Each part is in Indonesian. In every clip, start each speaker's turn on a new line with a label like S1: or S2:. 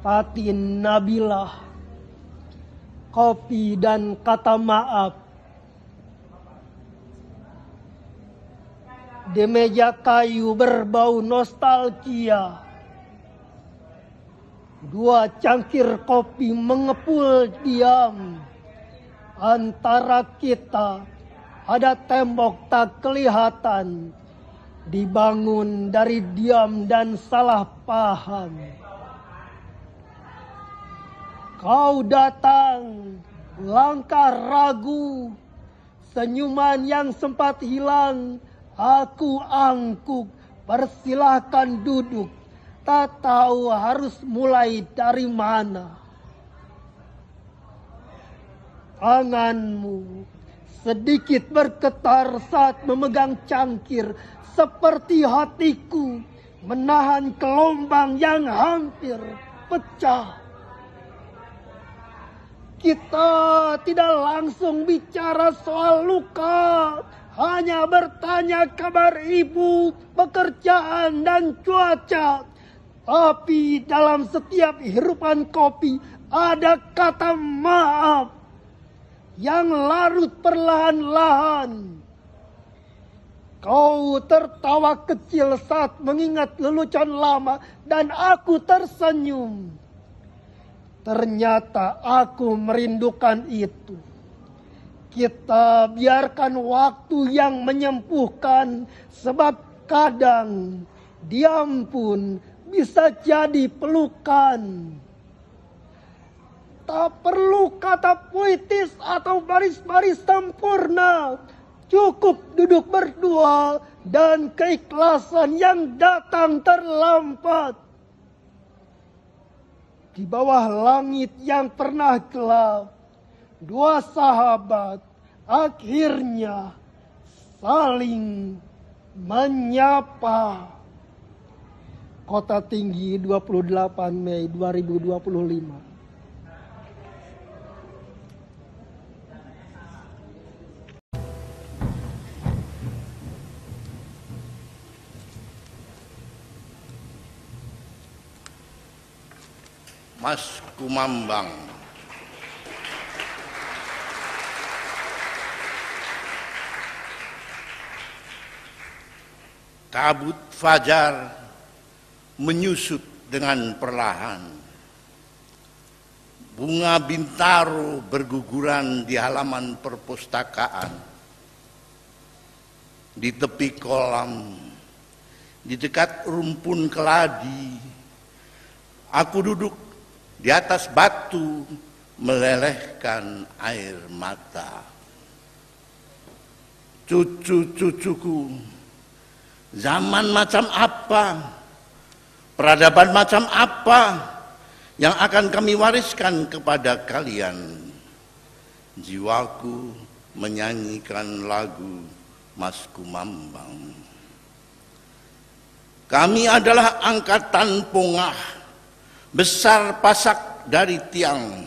S1: Fatin Nabilah, kopi dan kata maaf. Di meja kayu berbau nostalgia, dua cangkir kopi mengepul diam. Antara kita ada tembok tak kelihatan, dibangun dari diam dan salah paham. Kau datang, langkah ragu, senyuman yang sempat hilang, aku angkuk, persilahkan duduk, tak tahu harus mulai dari mana. Tanganmu sedikit bergetar saat memegang cangkir, seperti hatiku menahan gelombang yang hampir pecah. Kita tidak langsung bicara soal luka, hanya bertanya kabar ibu, pekerjaan dan cuaca. Tapi dalam setiap hirupan kopi ada kata maaf yang larut perlahan-lahan. Kau tertawa kecil saat mengingat lelucon lama dan aku tersenyum. Ternyata aku merindukan itu. Kita biarkan waktu yang menyembuhkan, sebab kadang diam pun bisa jadi pelukan. Tak perlu kata puitis atau baris-baris sempurna. Cukup duduk berdua dan keikhlasan yang datang terlambat. Di bawah langit yang pernah gelap, dua sahabat akhirnya saling menyapa. Kota Tinggi, 28 Mei 2025.
S2: Mas Kumambang. Kabut fajar menyusut dengan perlahan. Bunga bintaro berguguran di halaman perpustakaan. Di tepi kolam, di dekat rumpun keladi, aku duduk di atas batu melelehkan air mata. Cucu-cucuku, zaman macam apa, peradaban macam apa yang akan kami wariskan kepada kalian? Jiwaku menyanyikan lagu Mas Kumambang. Kami adalah angkatan pongah, besar pasak dari tiang.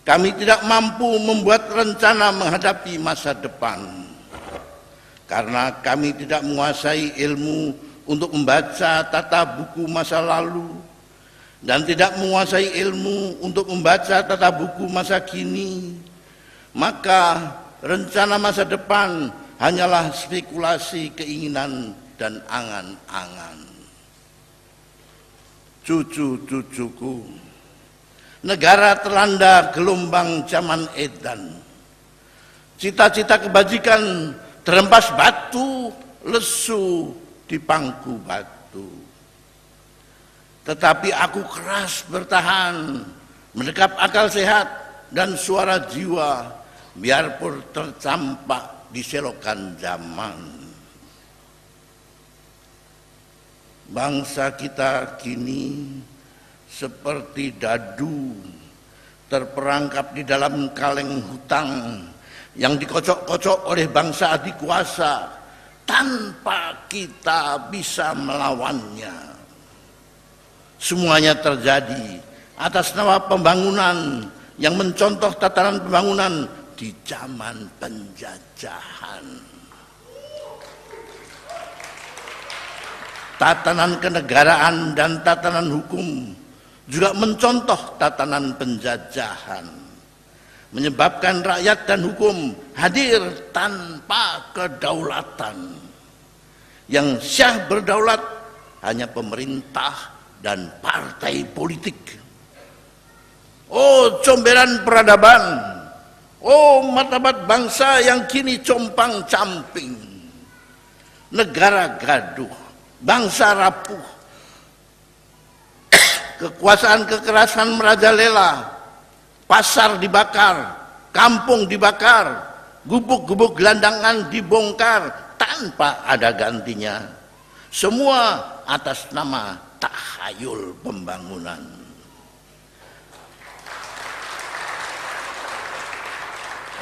S2: Kami tidak mampu membuat rencana menghadapi masa depan, karena kami tidak menguasai ilmu untuk membaca tata buku masa lalu, dan tidak menguasai ilmu untuk membaca tata buku masa kini. Maka rencana masa depan hanyalah spekulasi keinginan dan angan-angan. Cucu-cucuku, negara terlanda gelombang zaman edan. Cita-cita kebajikan terhempas batu lesu di pangku batu. Tetapi aku keras bertahan, mendekap akal sehat dan suara jiwa, biarpun tercampak di selokan zaman. Bangsa kita kini seperti dadu terperangkap di dalam kaleng hutang yang dikocok-kocok oleh bangsa adikuasa tanpa kita bisa melawannya. Semuanya terjadi atas nama pembangunan yang mencontoh tatanan pembangunan di zaman penjajahan. Tatanan kenegaraan dan tatanan hukum juga mencontoh tatanan penjajahan, menyebabkan rakyat dan hukum hadir tanpa kedaulatan. Yang syah berdaulat hanya pemerintah dan partai politik. Oh comberan peradaban, oh martabat bangsa yang kini compang-camping. Negara gaduh, bangsa rapuh, kekuasaan kekerasan merajalela, pasar dibakar, kampung dibakar, gubuk-gubuk gelandangan dibongkar tanpa ada gantinya. Semua atas nama tahayul pembangunan.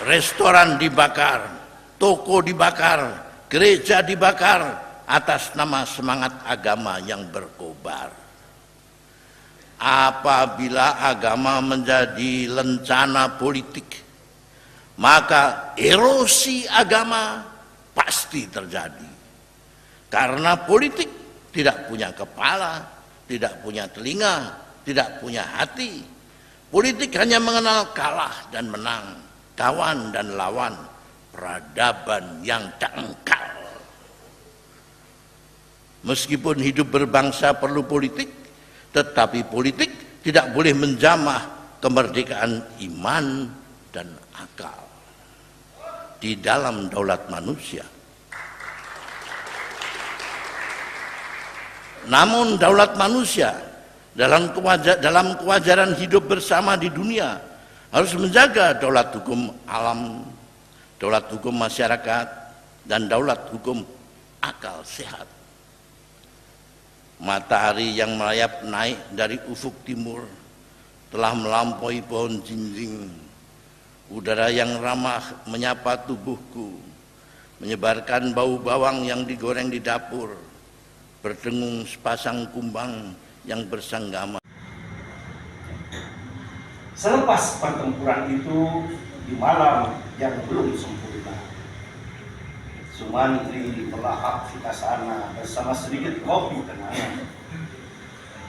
S2: Restoran dibakar, toko dibakar, gereja dibakar atas nama semangat agama yang berkobar. Apabila agama menjadi lencana politik, maka erosi agama pasti terjadi. Karena politik tidak punya kepala, tidak punya telinga, tidak punya hati. Politik hanya mengenal kalah dan menang, kawan dan lawan, peradaban yang dangkal. Meskipun hidup berbangsa perlu politik, tetapi politik tidak boleh menjamah kemerdekaan iman dan akal di dalam daulat manusia. Namun daulat manusia dalam kewajaran hidup bersama di dunia harus menjaga daulat hukum alam, daulat hukum masyarakat, dan daulat hukum akal sehat. Matahari yang merayap naik dari ufuk timur telah melampaui pohon jinjing. Udara yang ramah menyapa tubuhku, menyebarkan bau bawang yang digoreng di dapur, berdengung sepasang kumbang yang bersenggama.
S3: Selepas pertempuran itu, di malam yang belum sempurna, Sumantri melahap ke sana bersama sedikit kopi kenangan.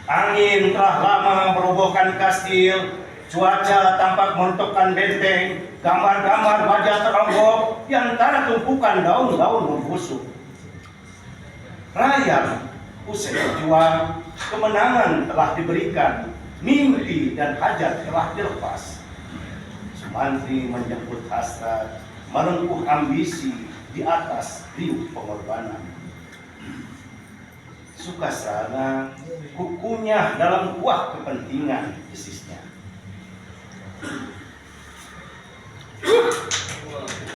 S3: Angin telah lama merobohkan kastil, cuaca tampak meruntuhkan benteng, gambar-gambar wajah teronggok di antara tumpukan daun-daun membusuk. Rakyat usai berjuang, kemenangan telah diberikan, mimpi dan hajat telah dilepas. Sumantri menyebut hasrat, menempuh ambisi di atas riuh pengorbanan. Sukasana kukunyah dalam kuah kepentingan bisnisnya.